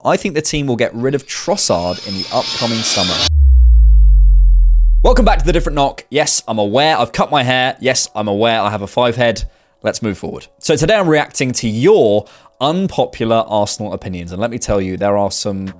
I think the team will get rid of Trossard in the upcoming summer. Welcome back to The Different Knock. Yes, I'm aware I've cut my hair. Yes, I'm aware I have a 5 head. Let's move forward. So today I'm reacting to your unpopular Arsenal opinions. And let me tell you, there are some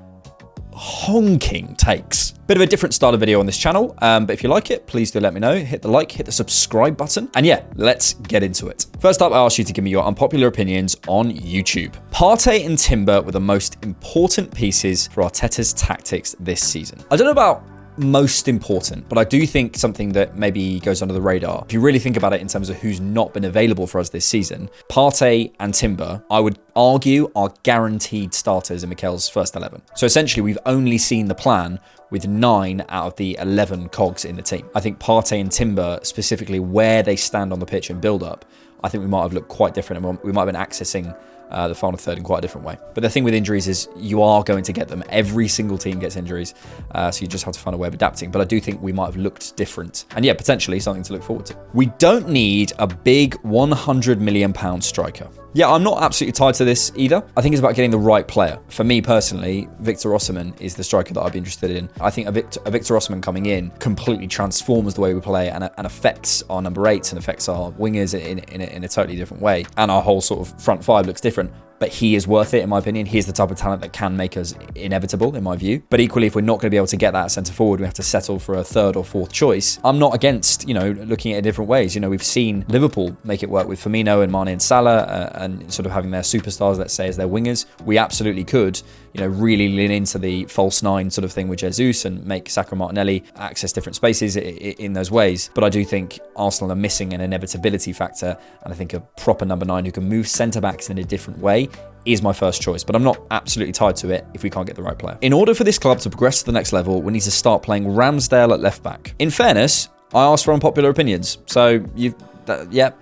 honking takes. Bit of a different style of video on this channel, but if you like it, please do let me know. Hit the like, hit the subscribe button, and yeah, let's get into it. First up, I asked you to give me your unpopular opinions on YouTube. Partey and Timber were the most important pieces for Arteta's tactics this season. I don't know about most important, but I do think something that maybe goes under the radar. If you really think about it in terms of who's not been available for us this season, Partey and Timber, I would argue, are guaranteed starters in Mikel's first 11. So essentially, we've only seen the plan with 9 out of the 11 cogs in the team. I think Partey and Timber, specifically where they stand on the pitch and build up, I think we might have looked quite different, and we might have been accessing the final third in quite a different way. But the thing with injuries is you are going to get them. Every single team gets injuries, so you just have to find a way of adapting. But I do think we might have looked different. And yeah, potentially something to look forward to. We don't need a big £100 million striker. Yeah, I'm not absolutely tied to this either. I think it's about getting the right player. For me personally, Victor Osimhen is the striker that I'd be interested in. I think a Victor Osimhen coming in completely transforms the way we play and affects our number 8s and affects our wingers in a totally different way. And our whole sort of front 5 looks different. But he is worth it, in my opinion. He's the type of talent that can make us inevitable, in my view. But equally, if we're not going to be able to get that centre forward, we have to settle for a 3rd or 4th choice. I'm not against, looking at it different ways. We've seen Liverpool make it work with Firmino and Mane and Salah and sort of having their superstars, let's say, as their wingers. We absolutely could, really lean into the false 9 sort of thing with Jesus and make Saka and Martinelli access different spaces in those ways. But I do think Arsenal are missing an inevitability factor. And I think a proper number 9 who can move centre-backs in a different way is my first choice, but I'm not absolutely tied to it if we can't get the right player. In order for this club to progress to the next level, we need to start playing Ramsdale at left back. In fairness, I asked for unpopular opinions, so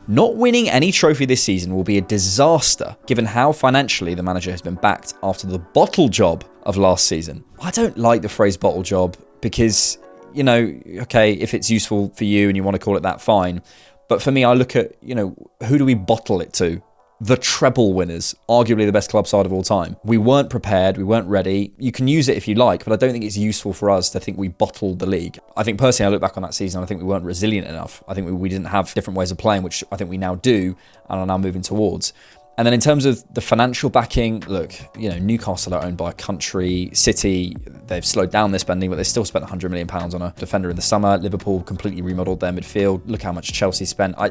not winning any trophy this season will be a disaster given how financially the manager has been backed after the bottle job of last season. I don't like the phrase bottle job because, okay, if it's useful for you and you want to call it that, fine. But for me, I look at, who do we bottle it to? The treble winners, arguably the best club side of all time. We weren't prepared, we weren't ready. You can use it if you like, but I don't think it's useful for us to think we bottled the league. I think personally, I look back on that season, I think we weren't resilient enough. I think we didn't have different ways of playing, which I think we now do and are now moving towards. And then in terms of the financial backing, look, Newcastle are owned by a country. City, they've slowed down their spending, but they still spent £100 million on a defender in the summer. Liverpool completely remodeled their midfield. Look how much Chelsea spent. I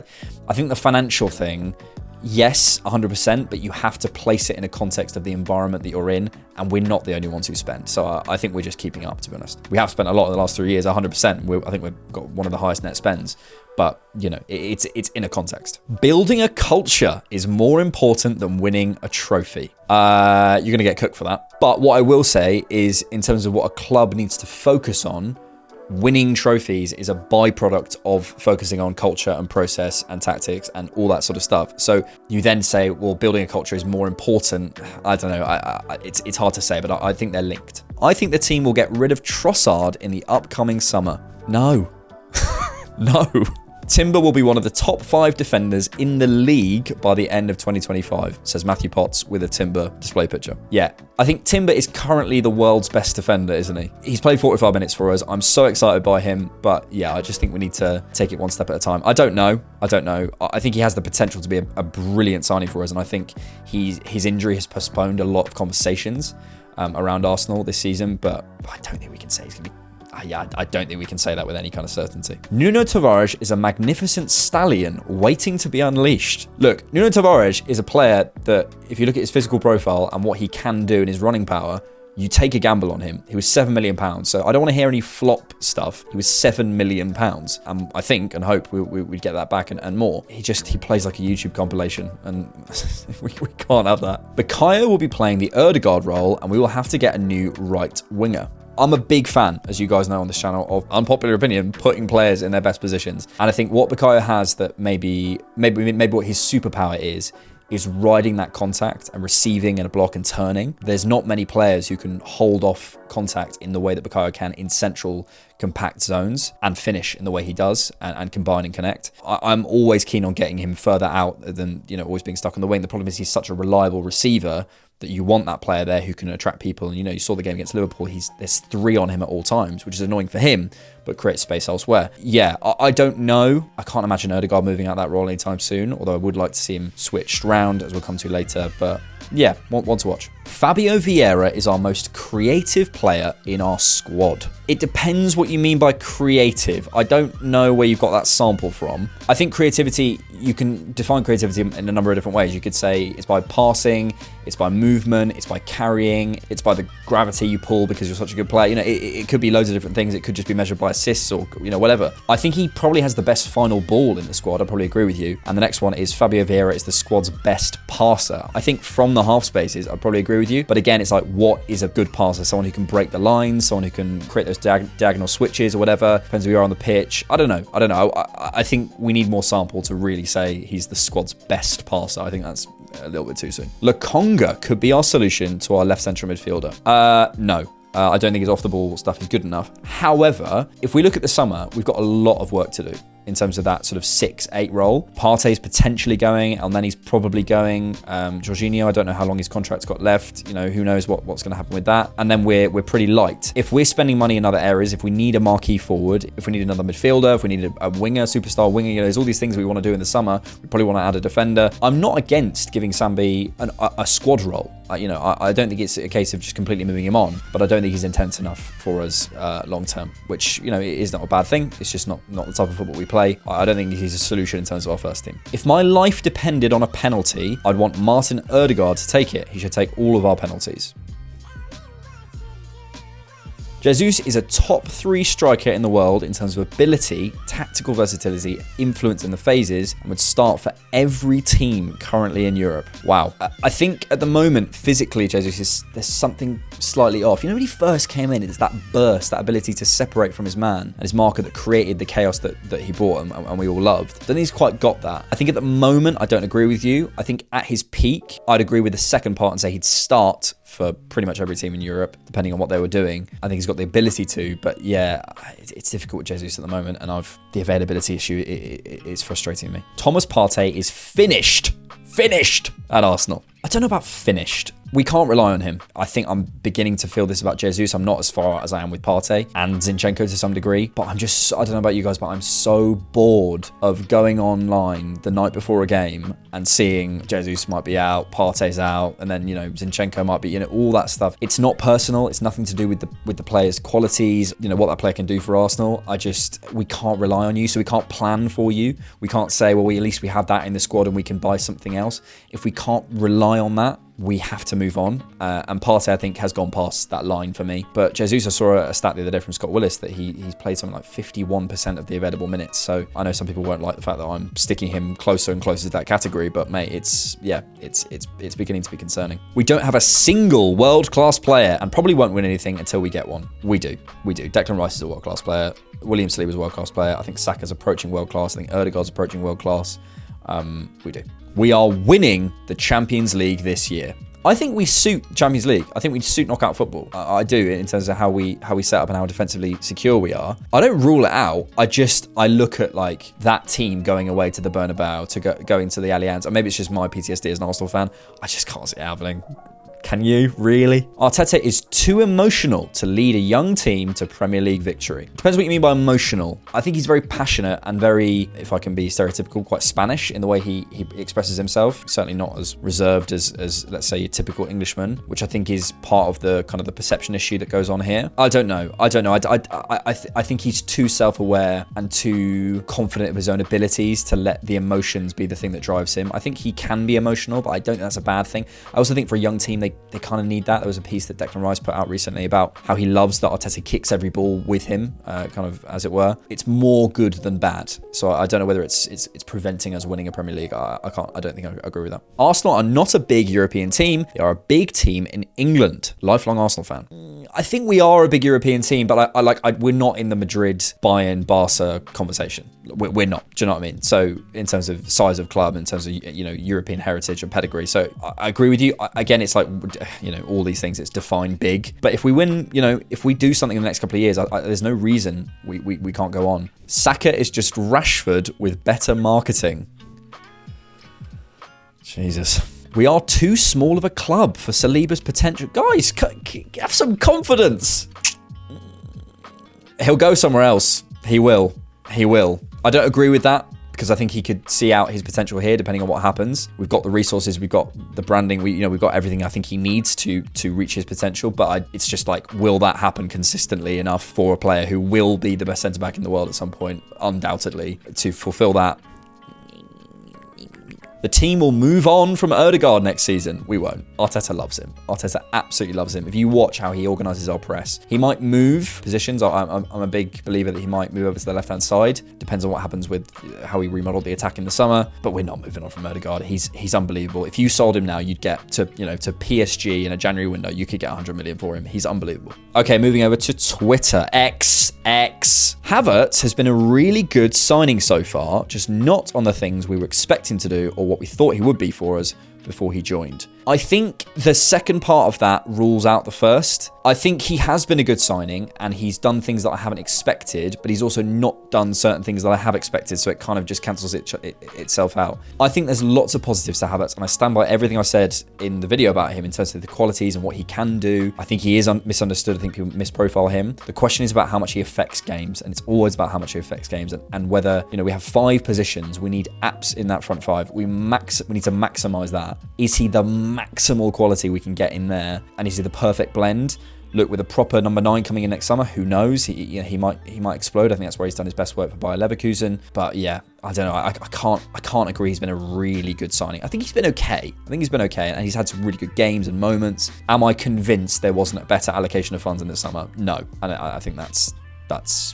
think the financial thing, yes, 100%, but you have to place it in a context of the environment that you're in, and we're not the only ones who spend. So I think we're just keeping up, to be honest. We have spent a lot in the last 3 years, 100%. I think we've got one of the highest net spends, but, it's in a context. Building a culture is more important than winning a trophy. You're going to get cooked for that. But what I will say is, in terms of what a club needs to focus on, winning trophies is a byproduct of focusing on culture and process and tactics and all that sort of stuff. So you then say, well, building a culture is more important. I don't know. It's hard to say, but I think they're linked. I think the team will get rid of Trossard in the upcoming summer. No. No. Timber will be one of the top 5 defenders in the league by the end of 2025, says Matthew Potts with a Timber display picture. Yeah, I think Timber is currently the world's best defender, isn't he? He's played 45 minutes for us. I'm so excited by him, but yeah, I just think we need to take it one step at a time. I don't know. I think he has the potential to be a brilliant signing for us, and I think his injury has postponed a lot of conversations around Arsenal this season, but I don't think we can say he's going to be... I don't think we can say that with any kind of certainty. Nuno Tavares is a magnificent stallion waiting to be unleashed. Look, Nuno Tavares is a player that, if you look at his physical profile and what he can do in his running power, you take a gamble on him. He was £7 million. So I don't want to hear any flop stuff. He was £7 million. And I think and hope we'd get that back and more. He plays like a YouTube compilation, and we can't have that. Bukayo will be playing the Ødegaard role, and we will have to get a new right winger. I'm a big fan, as you guys know on this channel, of unpopular opinion, putting players in their best positions. And I think what Bukayo has that maybe what his superpower is riding that contact and receiving in a block and turning. There's not many players who can hold off contact in the way that Bukayo can in central compact zones and finish in the way he does and combine and connect. I'm always keen on getting him further out than, always being stuck on the wing. The problem is he's such a reliable receiver that you want that player there who can attract people. And, you saw the game against Liverpool. There's 3 on him at all times, which is annoying for him, but creates space elsewhere. Yeah, I don't know. I can't imagine Ødegaard moving out that role anytime soon, although I would like to see him switched round, as we'll come to later. But yeah, one to watch. Fabio Vieira is our most creative player in our squad. It depends what you mean by creative. I don't know where you've got that sample from. I think creativity, you can define creativity in a number of different ways. You could say it's by passing, it's by movement, it's by carrying, it's by the gravity you pull because you're such a good player. It could be loads of different things. It could just be measured by assists or, whatever. I think he probably has the best final ball in the squad. I probably agree with you. And the next one is Fabio Vieira is the squad's best passer. I think from the half spaces, I'd probably agree with you. But again, it's like, what is a good passer? Someone who can break the lines, someone who can create those diagonal switches or whatever. Depends who you are on the pitch. I don't know. I think we need more sample to really say he's the squad's best passer. I think that's a little bit too soon. Lokonga could be our solution to our left central midfielder. No. I don't think his off-the-ball stuff is good enough. However, if we look at the summer, we've got a lot of work to do in terms of that sort of 6-8 role. Partey's potentially going. Elneny's probably going. Jorginho, I don't know how long his contract's got left. Who knows what's going to happen with that. And then we're pretty light. If we're spending money in other areas, if we need a marquee forward, if we need another midfielder, if we need a winger, superstar winger, there's all these things we want to do in the summer. We probably want to add a defender. I'm not against giving Sambi a squad role. I don't think it's a case of just completely moving him on, but I don't think he's intense enough for us long term, which, it is not a bad thing. It's just not the type of football we play. I don't think he's a solution in terms of our first team. If my life depended on a penalty, I'd want Martin Ødegaard to take it. He should take all of our penalties. Jesus is a top 3 striker in the world in terms of ability, tactical versatility, influence in the phases, and would start for every team currently in Europe. Wow. I think at the moment, physically, Jesus, there's something slightly off. When he first came in, it's that burst, that ability to separate from his man and his marker that created the chaos that he brought and we all loved. I don't think he's quite got that. I think at the moment, I don't agree with you. I think at his peak, I'd agree with the second part and say he'd start for pretty much every team in Europe, depending on what they were doing. I think he's got the ability to, but yeah, it's difficult with Jesus at the moment, and the availability issue is frustrating me. Thomas Partey is finished at Arsenal. I don't know about finished. We can't rely on him. I think I'm beginning to feel this about Jesus. I'm not as far as I am with Partey and Zinchenko to some degree, but I don't know about you guys, but I'm so bored of going online the night before a game and seeing Jesus might be out, Partey's out, and then, Zinchenko might be, all that stuff. It's not personal. It's nothing to do with the player's qualities, what that player can do for Arsenal. We can't rely on you, so we can't plan for you. We can't say, well, at least we have that in the squad and we can buy something else. If we can't rely on that, we have to move on. And Partey, I think, has gone past that line for me. But Jesus, I saw a stat the other day from Scott Willis that he's played something like 51% of the available minutes. So I know some people won't like the fact that I'm sticking him closer and closer to that category, but mate, it's beginning to be concerning. We don't have a single world-class player and probably won't win anything until we get one. We do. Declan Rice is a world-class player. William Saliba's a world-class player. I think Saka's approaching world-class. I think Ødegaard's approaching world-class. We do. We are winning the Champions League this year. I think we suit Champions League. I think we suit knockout football. I do, in terms of how we set up and how defensively secure we are. I don't rule it out. I look at that team going away to the Bernabeu, to going to the Allianz, and maybe it's just my PTSD as an Arsenal fan. I just can't see it happening. Can you? Really? Arteta is too emotional to lead a young team to Premier League victory. Depends what you mean by emotional. I think he's very passionate and very, if I can be stereotypical, quite Spanish in the way he expresses himself. Certainly not as reserved as let's say, a typical Englishman, which I think is part of the kind of the perception issue that goes on here. I don't know. I think he's too self-aware and too confident of his own abilities to let the emotions be the thing that drives him. I think he can be emotional, but I don't think that's a bad thing. I also think for a young team, they kind of need that. There was a piece that Declan Rice put out recently about how he loves that Arteta kicks every ball with him, kind of as it were. It's more good than bad. So I don't know whether it's preventing us winning a Premier League. I don't think I agree with that. Arsenal are not a big European team. They are a big team in England. Lifelong Arsenal fan. I think we are a big European team, but we're not in the Madrid, Bayern, Barca conversation. We're not. Do you know what I mean? So in terms of size of club, in terms of European heritage and pedigree. So I agree with you. Again, it's all these things. It's defined big. But if we win, if we do something in the next couple of years, there's no reason we can't go on. Saka is just Rashford with better marketing. Jesus. We are too small of a club for Saliba's potential. Guys, have some confidence. He'll go somewhere else. He will. I don't agree with that, because I think he could see out his potential here, depending on what happens. We've got the resources, we've got the branding, we've got everything I think he needs to reach his potential. But it's just like, will that happen consistently enough for a player who will be the best centre back in the world at some point, undoubtedly, to fulfil that? The team will move on from Ødegaard next season. We won't. Arteta loves him. Arteta absolutely loves him. If you watch how he organises our press, he might move positions. I'm a big believer that he might move over to the left-hand side. Depends on what happens with how he remodeled the attack in the summer. But we're not moving on from Ødegaard. He's unbelievable. If you sold him now, you'd get to PSG in a January window. You could get 100 million for him. He's unbelievable. Okay, moving over to Twitter. X. Havertz has been a really good signing so far, just not on the things we were expecting to do or what we thought he would be for us before he joined. I think the second part of that rules out the first. I think he has been a good signing and he's done things that I haven't expected, but he's also not done certain things that I have expected, so it kind of just cancels itself out. I think there's lots of positives to Havertz, and I stand by everything I said in the video about him in terms of the qualities and what he can do. I think he is misunderstood. I think people misprofile him. The question is about how much he affects games, and it's always about how much he affects games, and whether, we have 5 positions, we need apps in that front 5. We need to maximize that. Is he the maximal quality we can get in there, and is he the perfect blend? Look, with a proper number 9 coming in next summer, who knows? He might explode. I think that's where he's done his best work for Bayer Leverkusen. But yeah, I don't know. I can't agree. He's been a really good signing. I think he's been okay. And he's had some really good games and moments. Am I convinced there wasn't a better allocation of funds in the summer? No, and I think that's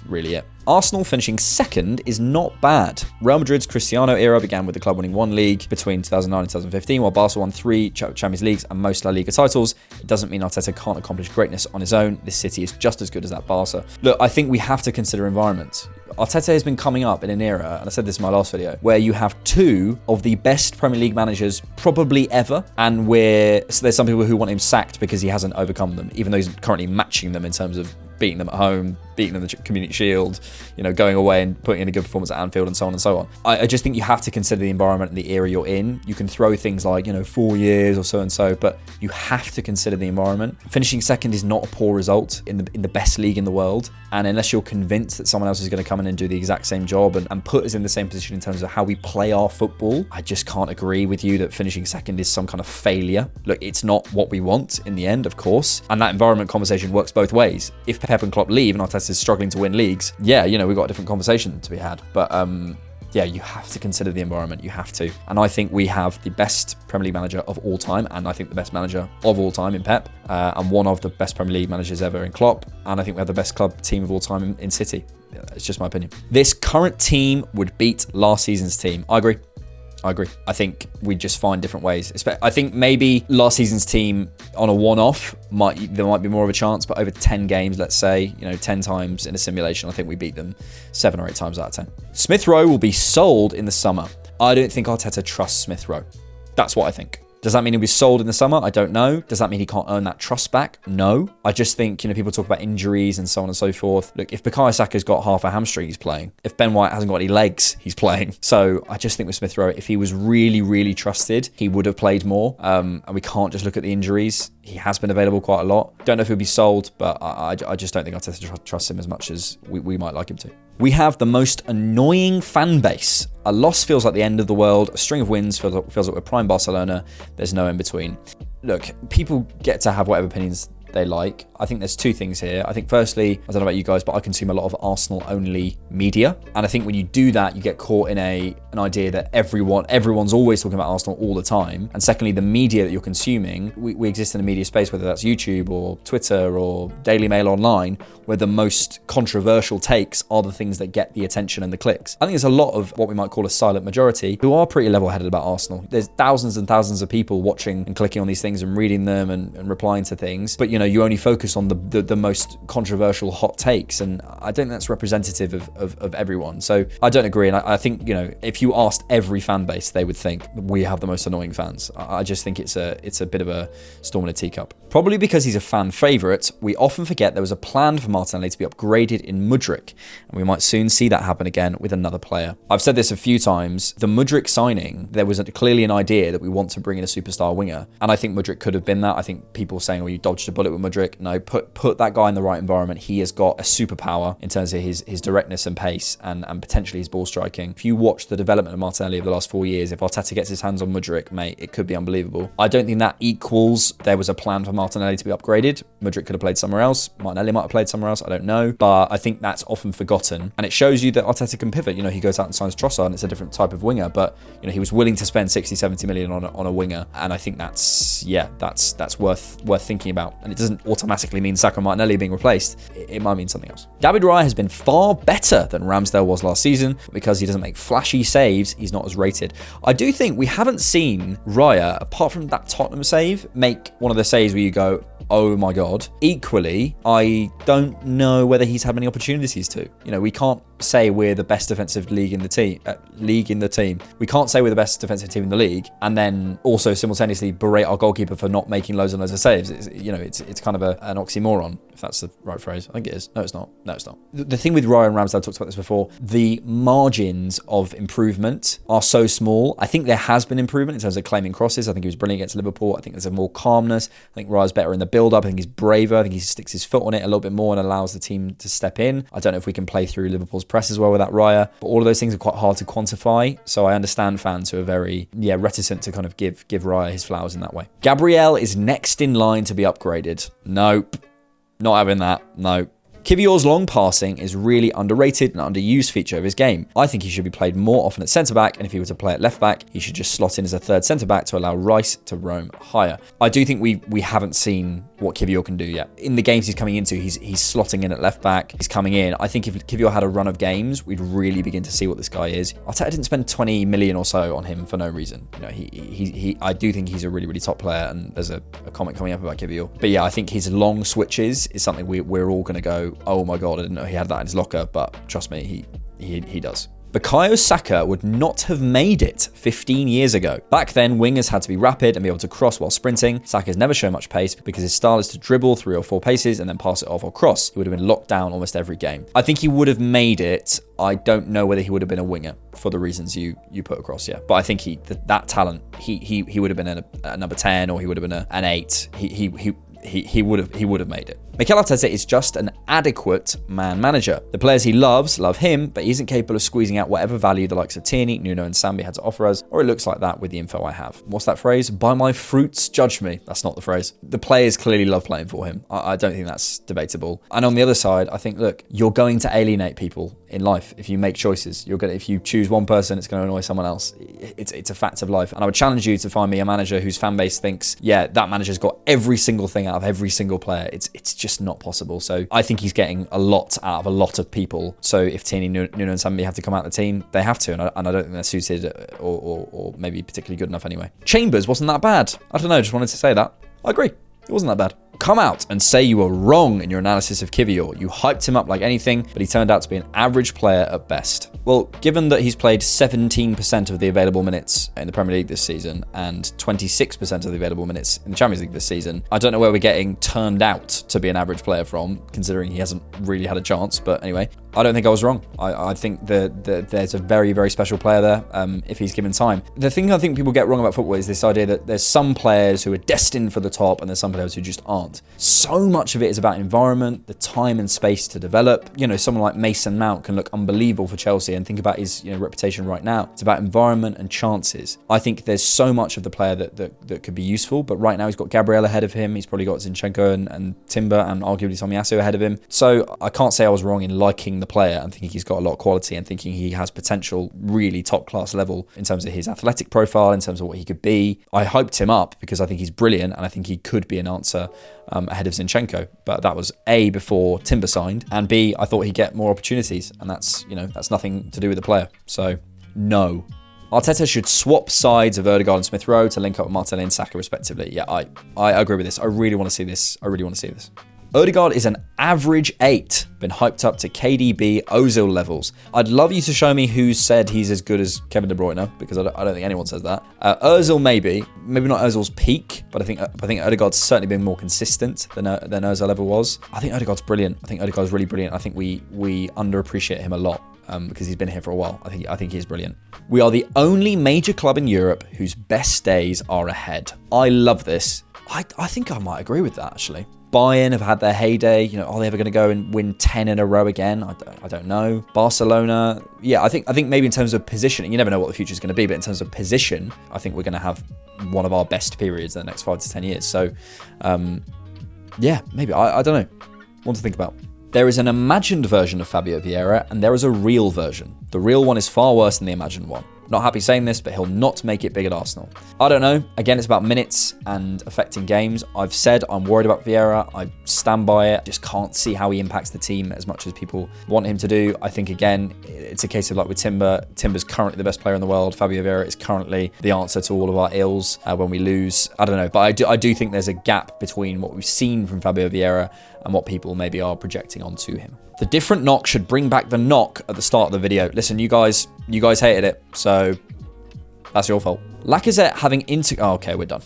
really it. Arsenal finishing second is not bad. Real Madrid's Cristiano era began with the club winning 1 league between 2009 and 2015, while Barca won 3 Champions Leagues and most La Liga titles. It doesn't mean Arteta can't accomplish greatness on his own. This city is just as good as that Barca. Look, I think we have to consider environment. Arteta has been coming up in an era, and I said this in my last video, where you have 2 of the best Premier League managers probably ever, and so there's some people who want him sacked because he hasn't overcome them, even though he's currently matching them in terms of beating them at home, beating them in the Community Shield, going away and putting in a good performance at Anfield and so on and so on. I just think you have to consider the environment and the era you're in. You can throw things like, 4 years or so and so, but you have to consider the environment. Finishing second is not a poor result in the best league in the world. And unless you're convinced that someone else is going to come in and do the exact same job and put us in the same position in terms of how we play our football, I just can't agree with you that finishing second is some kind of failure. Look, it's not what we want in the end, of course. And that environment conversation works both ways. If Pep and Klopp leave and Arteta is struggling to win leagues, yeah, we've got a different conversation to be had. But yeah, you have to consider the environment. You have to. And I think we have the best Premier League manager of all time, and I think the best manager of all time in Pep, and one of the best Premier League managers ever in Klopp, and I think we have the best club team of all time in City. It's just my opinion. This current team would beat last season's team. I agree. I think we just find different ways. I think maybe last season's team on a one-off, there might be more of a chance, but over 10 games, let's say, 10 times in a simulation, I think we beat them 7 or 8 times out of 10. Smith Rowe will be sold in the summer. I don't think Arteta trusts Smith Rowe. That's what I think. Does that mean he'll be sold in the summer? I don't know. Does that mean he can't earn that trust back? No. I just think, people talk about injuries and so on and so forth. Look, if Bukayo Saka's got half a hamstring, he's playing. If Ben White hasn't got any legs, he's playing. So I just think with Smith Rowe, if he was really, really trusted, he would have played more. And we can't just look at the injuries. He has been available quite a lot. Don't know if he'll be sold, but I just don't think Arteta trusts him as much as we might like him to. We have the most annoying fan base. A loss feels like the end of the world. A string of wins feels like we're prime Barcelona. There's no in between. Look, people get to have whatever opinions they like. I think there's 2 things here. I think firstly, I don't know about you guys, but I consume a lot of Arsenal-only media. And I think when you do that, you get caught in an idea that everyone's always talking about Arsenal all the time. And secondly, the media that you're consuming, we exist in a media space, whether that's YouTube or Twitter or Daily Mail online, where the most controversial takes are the things that get the attention and the clicks. I think there's a lot of what we might call a silent majority who are pretty level-headed about Arsenal. There's thousands and thousands of people watching and clicking on these things and reading them and replying to things. But, you only focus on the most controversial hot takes, and I don't think that's representative of everyone. So I don't agree, and I think, if you asked every fan base, they would think we have the most annoying fans. I just think it's a bit of a storm in a teacup. Probably because he's a fan favourite, we often forget there was a plan for Martinelli to be upgraded in Mudryk, and we might soon see that happen again with another player. I've said this a few times. The Mudryk signing, there was clearly an idea that we want to bring in a superstar winger, and I think Mudryk could have been that. I think people saying, you dodged a bullet with Mudryk. No, put that guy in the right environment. He has got a superpower in terms of his directness and pace and potentially his ball striking. If you watch the development of Martinelli over the last 4 years, if Arteta gets his hands on Mudryk, mate, it could be unbelievable. I don't think that equals there was a plan for Martinelli to be upgraded. Mudryk could have played somewhere else. Martinelli might have played somewhere else. I don't know. But I think that's often forgotten. And it shows you that Arteta can pivot. He goes out and signs Trossard, and it's a different type of winger. But, he was willing to spend 60, 70 million on a winger. And I think that's worth thinking about. And it doesn't automatically mean Saka and Martinelli being replaced. It might mean something else. David Raya has been far better than Ramsdale was last season. But because he doesn't make flashy saves, he's not as rated. I do think we haven't seen Raya, apart from that Tottenham save, make one of the saves where you go, oh my God. Equally, I don't know whether he's had many opportunities to. We can't say we're the best defensive league in the team. We can't say we're the best defensive team in the league and then also simultaneously berate our goalkeeper for not making loads and loads of saves. It's kind of an oxymoron, if that's the right phrase. I think it is. No, it's not. The thing with Ryan and Ramsdale, I talked about this before, the margins of improvement are so small. I think there has been improvement in terms of claiming crosses. I think he was brilliant against Liverpool. I think there's a more calmness. I think Raya's better in the build-up. I think he's braver. I think he sticks his foot on it a little bit more and allows the team to step in. I don't know if we can play through Liverpool's press as well without Raya, but all of those things are quite hard to quantify. So I understand fans who are very reticent to kind of give Raya his flowers in that way. Gabriel is next in line to be upgraded. Nope. Not having that. No. Kivior's long passing is really underrated and underused feature of his game. I think he should be played more often at centre-back, and if he were to play at left-back, he should just slot in as a third centre-back to allow Rice to roam higher. I do think we haven't seen what Kivior can do yet. In the games he's coming into, he's slotting in at left-back, he's coming in. I think if Kivior had a run of games, we'd really begin to see what this guy is. Arteta didn't spend 20 million or so on him for no reason. I do think he's a really, really top player, and there's a comment coming up about Kivior. But yeah, I think his long switches is something we're all going to go, oh my God, I didn't know he had that in his locker, but trust me, he does. Bukayo Saka would not have made it 15 years ago. Back then, wingers had to be rapid and be able to cross while sprinting. Saka's never shown much pace because his style is to dribble 3 or 4 paces and then pass it off or cross. He would have been locked down almost every game. I think he would have made it. I don't know whether he would have been a winger for the reasons you put across, yeah. But I think that talent, he would have been a number 10 or he would have been an 8. He would have made it. Mikel Arteta is just an adequate man manager. The players he loves love him, but he isn't capable of squeezing out whatever value the likes of Tierney, Nuno and Sambi had to offer us, or it looks like that with the info I have. What's that phrase? By my fruits, judge me. That's not the phrase. The players clearly love playing for him. I don't think that's debatable. And on the other side, I think, look, you're going to alienate people in life if you make choices. If you choose one person, it's going to annoy someone else. It's a fact of life. And I would challenge you to find me a manager whose fan base thinks, yeah, that manager's got every single thing out of every single player. It's just not possible. So I think he's getting a lot out of a lot of people. So if Tierney, Nuno and Sambi have to come out of the team, they have to. And I don't think they're suited or maybe particularly good enough anyway. Chambers wasn't that bad. I don't know, just wanted to say that. I agree. It wasn't that bad. Come out and say you were wrong in your analysis of Kivior. You hyped him up like anything, but he turned out to be an average player at best. Well, given that he's played 17% of the available minutes in the Premier League this season and 26% of the available minutes in the Champions League this season, I don't know where we're getting turned out to be an average player from, considering he hasn't really had a chance. But anyway, I don't think I was wrong. I think that there's a very, very special player there if he's given time. The thing I think people get wrong about football is this idea that there's some players who are destined for the top and there's some players who just aren't. So much of it is about environment, the time and space to develop. Someone like Mason Mount can look unbelievable for Chelsea, and think about his reputation right now. It's about environment and chances. I think there's so much of the player that could be useful, but right now he's got Gabriel ahead of him. He's probably got Zinchenko and Timber and arguably Tomiyasu ahead of him. So I can't say I was wrong in liking the player and thinking he's got a lot of quality and thinking he has potential really top class level in terms of his athletic profile, in terms of what he could be. I hyped him up because I think he's brilliant and I think he could be an answer ahead of Zinchenko, but that was A, before Timber signed, and B, I thought he'd get more opportunities, and that's nothing to do with the player. So no. Arteta should swap sides of Odegaard and Smith Rowe to link up with Martinelli and Saka respectively. Yeah, I agree with this. I really want to see this. Odegaard is an average 8, been hyped up to KDB Ozil levels. I'd love you to show me who said he's as good as Kevin De Bruyne, because I don't think anyone says that. Ozil maybe not Ozil's peak, but I think Odegaard's certainly been more consistent than Ozil ever was. I think Odegaard's brilliant. I think Odegaard's really brilliant. I think we underappreciate him a lot. Because he's been here for a while. I think he's brilliant. We are the only major club in Europe whose best days are ahead. I love this. I think I might agree with that, actually. Bayern have had their heyday. You know, are they ever going to go and win 10 in a row again? I don't know. Barcelona, yeah, I think maybe in terms of positioning, you never know what the future is going to be, but in terms of position, I think we're going to have one of our best periods in the next 5 to 10 years. So, yeah, maybe. I don't know. One to think about. There is an imagined version of Fabio Vieira, and there is a real version. The real one is far worse than the imagined one. Not happy saying this, but he'll not make it big at Arsenal. I don't know. Again, it's about minutes and affecting games. I've said I'm worried about Vieira. I stand by it. Just can't see how he impacts the team as much as people want him to do. I think, again, it's a case of like with Timber. Timber's currently the best player in the world. Fabio Vieira is currently the answer to all of our ills when we lose. I don't know. But I do think there's a gap between what we've seen from Fabio Vieira and what people maybe are projecting onto him. The different knock should bring back the knock at the start of the video. Listen, you guys hated it, so that's your fault. Lacazette having okay, we're done.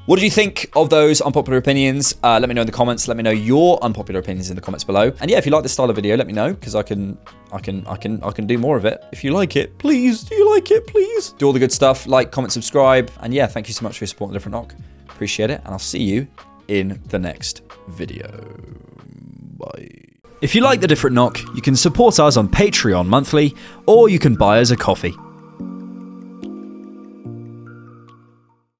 What did you think of those unpopular opinions? Let me know in the comments. Let me know your unpopular opinions in the comments below. And yeah, if you like this style of video, let me know, because I can do more of it. If you like it, please. Do you like it? Please. Do all the good stuff. Like, comment, subscribe. And yeah, thank you so much for your support on The Different Knock. Appreciate it. And I'll see you in the next video. Bye. If you like The Different Knock, you can support us on Patreon monthly, or you can buy us a coffee.